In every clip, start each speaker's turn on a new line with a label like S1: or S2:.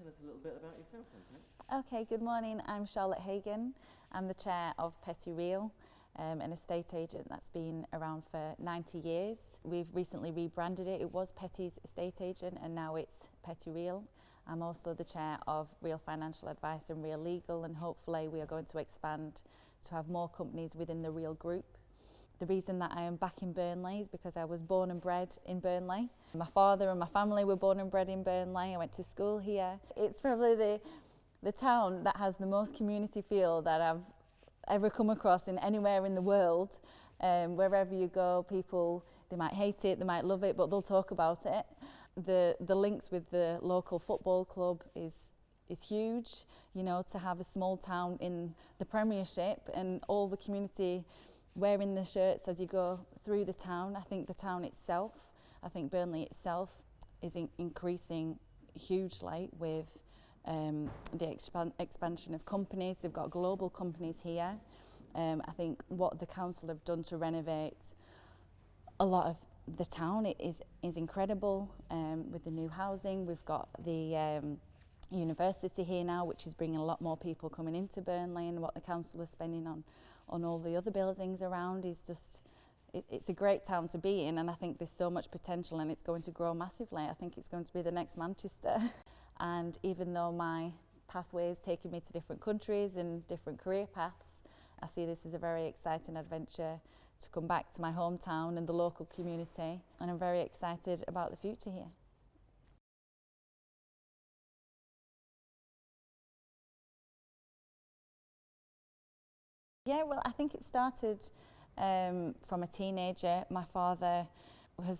S1: Tell us a little bit about yourself then, thanks.
S2: Okay, good morning. I'm Charlotte Hagan. I'm the chair of Petty Real, an estate agent that's been around for 90 years. We've recently rebranded it. It was Petty's Estate Agent and now it's Petty Real. I'm also the chair of Real Financial Advice and Real Legal, and hopefully we are going to expand to have more companies within the Real group. The reason that I am back in Burnley is because I was born and bred in Burnley. My father and my family were born and bred in Burnley. I went to school here. It's probably the town that has the most community feel that I've ever come across in anywhere in the world. Wherever you go, people, they might hate it, they might love it, but they'll talk about it. The links with the local football club is huge. You know, to have a small town in the Premiership and all the community wearing the shirts as you go through the town. I think the town itself, I think Burnley itself is increasing hugely with the expansion of companies. They've got global companies here. I think what the council have done to renovate a lot of the town is incredible with the new housing. We've got the university here now, which is bringing a lot more people coming into Burnley, and what the council is spending on all the other buildings around is just, it's a great town to be in, and I think there's so much potential and it's going to grow massively. I think it's going to be the next Manchester. And even though my pathway is taking me to different countries and different career paths, I see this as a very exciting adventure to come back to my hometown and the local community, and I'm very excited about the future here. Yeah, well, I think it started from a teenager. My father was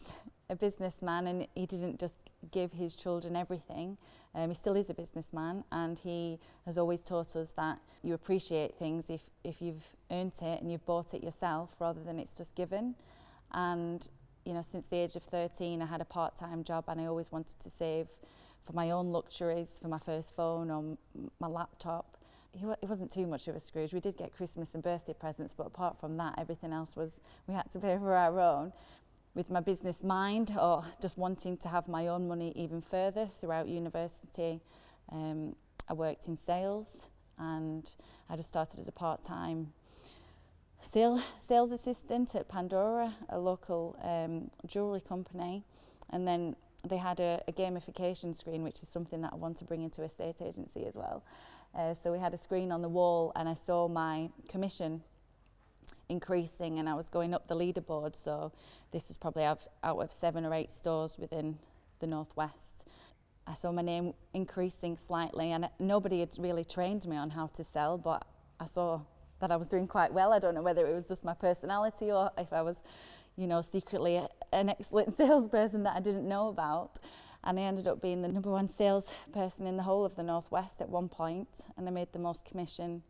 S2: a businessman and he didn't just give his children everything. He still is a businessman, and he has always taught us that you appreciate things if you've earned it and you've bought it yourself rather than it's just given. And you know, since the age of 13 I had a part-time job, and I always wanted to save for my own luxuries, for my first phone or my laptop. It wasn't too much of a Scrooge. We did get Christmas and birthday presents, but apart from that, everything else we had to pay for our own. With my business mind, or just wanting to have my own money even further throughout university, I worked in sales, and I just started as a part-time sales assistant at Pandora, a local jewellery company, and then they had a gamification screen, which is something that I want to bring into a estate agency as well. So we had a screen on the wall, and I saw my commission increasing, and I was going up the leaderboard. So this was probably out of 7 or 8 stores within the Northwest. I saw my name increasing slightly, and nobody had really trained me on how to sell, but I saw that I was doing quite well. I don't know whether it was just my personality or if I was, you know, secretly an excellent salesperson that I didn't know about. And I ended up being the #1 salesperson in the whole of the Northwest at one point, and I made the most commission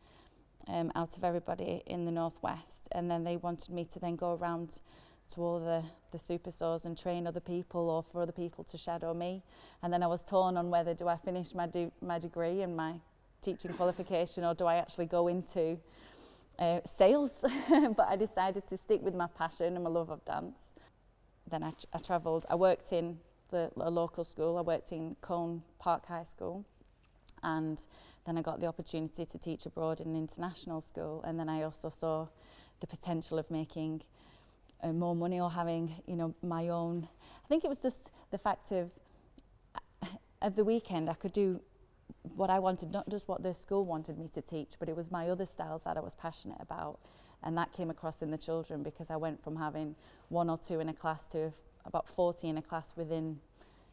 S2: out of everybody in the Northwest. And then they wanted me to then go around to all the super stores and train other people, or for other people to shadow me. And then I was torn on whether do I finish my degree and my teaching qualification, or do I actually go into sales. But I decided to stick with my passion and my love of dance. Then I travelled. I worked in a local school. I worked in Colne Park High School, and then I got the opportunity to teach abroad in an international school. And then I also saw the potential of making more money, or having, you know, my own. I think it was just the fact of the weekend I could do what I wanted, not just what the school wanted me to teach, but it was my other styles that I was passionate about, and that came across in the children, because I went from having 1 or 2 in a class to about 40 in a class within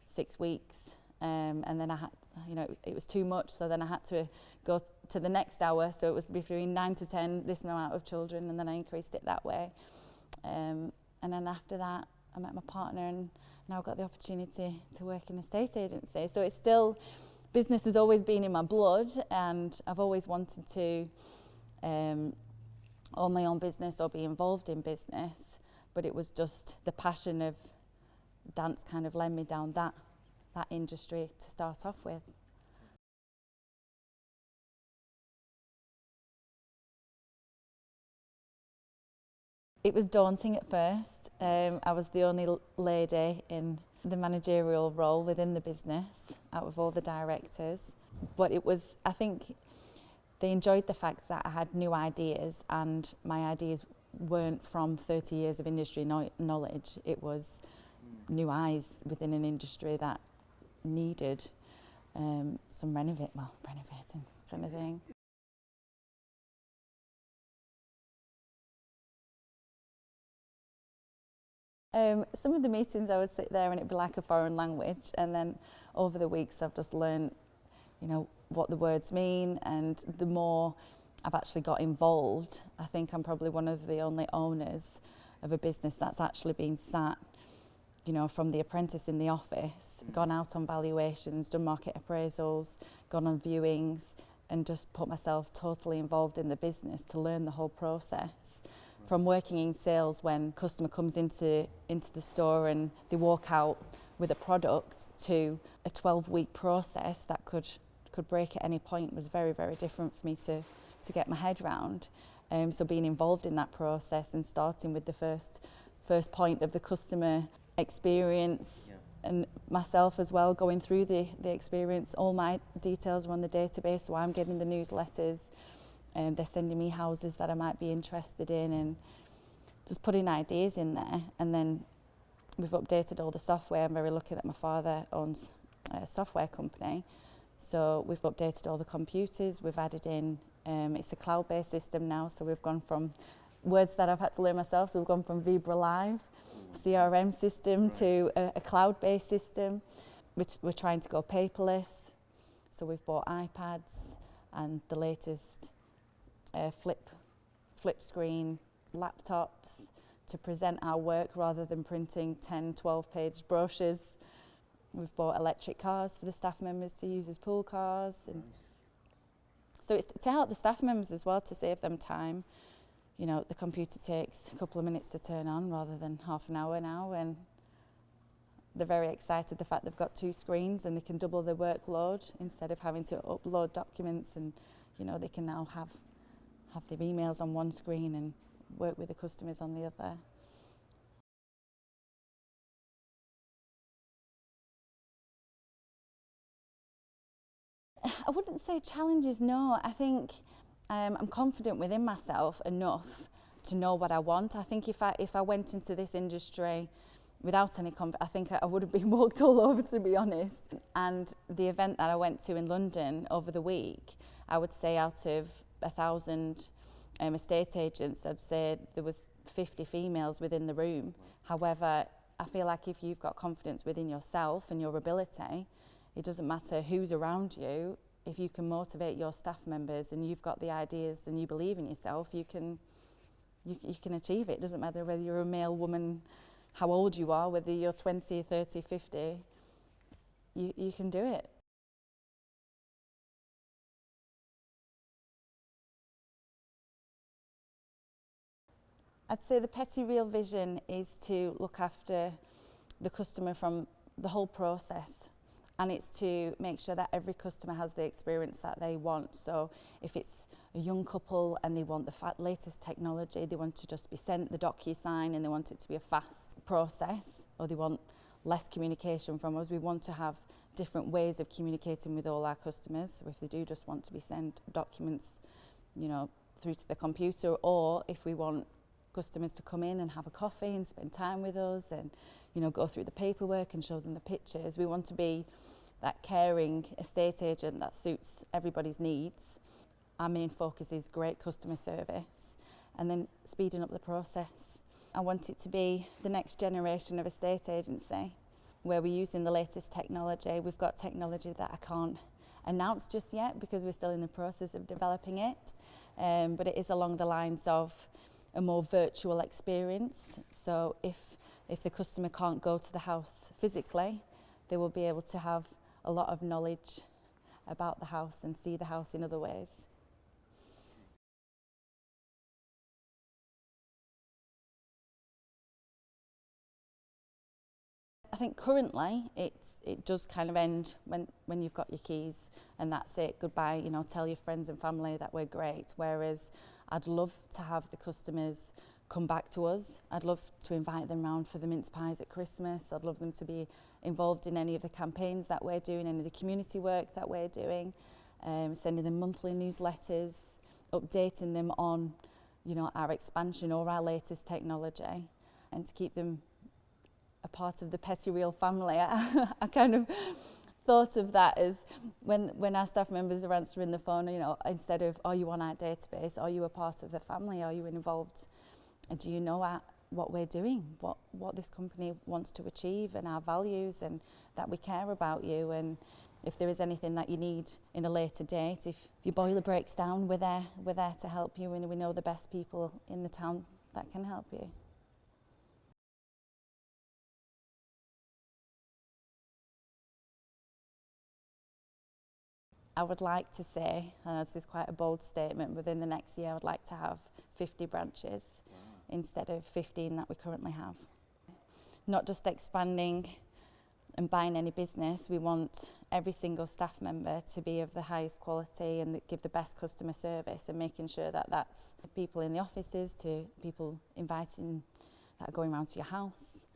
S2: 6 weeks, and then I had, you know, it was too much, so then I had to go to the next hour, so it was between 9 to 10, this amount of children, and then I increased it that way. And then after that I met my partner, and now I've got the opportunity to work in an estate agency. So it's still, business has always been in my blood, and I've always wanted to own my own business or be involved in business, but it was just the passion of dance kind of led me down that industry to start off with. It was daunting at first. I was the only lady in the managerial role within the business out of all the directors. But it was, I think, they enjoyed the fact that I had new ideas, and my ideas weren't from 30 years of industry knowledge. It was new eyes within an industry that needed some renovating kind of thing. Some of the meetings I would sit there and it'd be like a foreign language, and then over the weeks I've just learned, what the words mean, and the more I've actually got involved, I think I'm probably one of the only owners of a business that's actually been sat, from the apprentice in the office, gone out on valuations, done market appraisals, gone on viewings, and just put myself totally involved in the business to learn the whole process. From working in sales, when customer comes into the store and they walk out with a product, to a 12-week process that could break at any point, was very, very different for me to get my head round. So being involved in that process and starting with the first point of the customer experience, and myself as well going through the experience, all my details are on the database, so I'm getting the newsletters. They're sending me houses that I might be interested in, and just putting ideas in there. And then we've updated all the software. I'm very lucky that my father owns a software company, so we've updated all the computers. We've added in, it's a cloud-based system now, so we've gone from words that I've had to learn myself, so we've gone from Vibra Live, CRM system, to a cloud-based system, which we're trying to go paperless. So we've bought iPads and the latest flip screen laptops to present our work rather than printing 10, 12-page brochures. We've bought electric cars for the staff members to use as pool cars. And so it's to help the staff members as well, to save them time. The computer takes a couple of minutes to turn on rather than half an hour now, and they're very excited the fact they've got 2 screens and they can double their workload instead of having to upload documents, and they can now have their emails on one screen and work with the customers on the other. I wouldn't say challenges, no. I think I'm confident within myself enough to know what I want. I think if I went into this industry without any confidence, I think I would have been walked all over, to be honest. And the event that I went to in London over the week, I would say out of 1,000 estate agents, I'd say there was 50 females within the room. However, I feel like if you've got confidence within yourself and your ability, it doesn't matter who's around you. If you can motivate your staff members and you've got the ideas and you believe in yourself, you can achieve it. It doesn't matter whether you're a male, woman, how old you are, whether you're 20, 30, 50, you can do it. I'd say the petty real vision is to look after the customer from the whole process, and it's to make sure that every customer has the experience that they want. So if it's a young couple and they want the latest technology, they want to just be sent the DocuSign and they want it to be a fast process, or they want less communication from us, we want to have different ways of communicating with all our customers. So if they do just want to be sent documents, through to the computer, or if we want customers to come in and have a coffee and spend time with us and go through the paperwork and show them the pictures. We want to be that caring estate agent that suits everybody's needs. Our main focus is great customer service and then speeding up the process. I want it to be the next generation of estate agency where we're using the latest technology. We've got technology that I can't announce just yet because we're still in the process of developing it, but it is along the lines of a more virtual experience. So if the customer can't go to the house physically, they will be able to have a lot of knowledge about the house and see the house in other ways. I think currently it does kind of end when you've got your keys and that's it, goodbye, tell your friends and family that we're great. Whereas I'd love to have the customers come back to us. I'd love to invite them round for the mince pies at Christmas. I'd love them to be involved in any of the campaigns that we're doing, any of the community work that we're doing, sending them monthly newsletters, updating them on, you know, our expansion or our latest technology, and to keep them a part of the Petty Real family. I kind of thought of that as when our staff members are answering the phone, you know, instead of, are you on our database, are you a part of the family, are you involved, and do you know what we're doing, what this company wants to achieve, and our values, and that we care about you, and if there is anything that you need in a later date, if your boiler breaks down, we're there to help you, and we know the best people in the town that can help you. I would like to say, and this is quite a bold statement, within the next year I would like to have 50 branches instead of 15 that we currently have. Not just expanding and buying any business, we want every single staff member to be of the highest quality and give the best customer service, and making sure that that's people in the offices to people inviting that are going around to your house,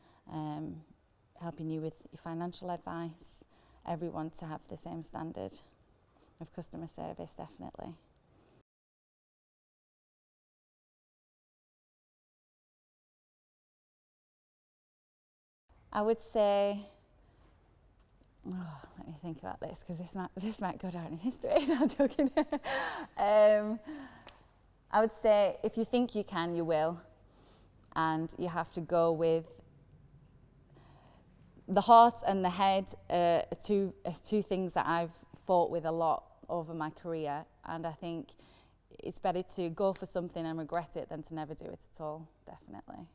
S2: helping you with your financial advice, everyone to have the same standard of customer service, definitely. I would say, let me think about this, because this might go down in history. No, I'm joking. I would say, if you think you can, you will, and you have to go with the heart and the head. Two things that I've fought with a lot over my career, and I think it's better to go for something and regret it than to never do it at all, definitely.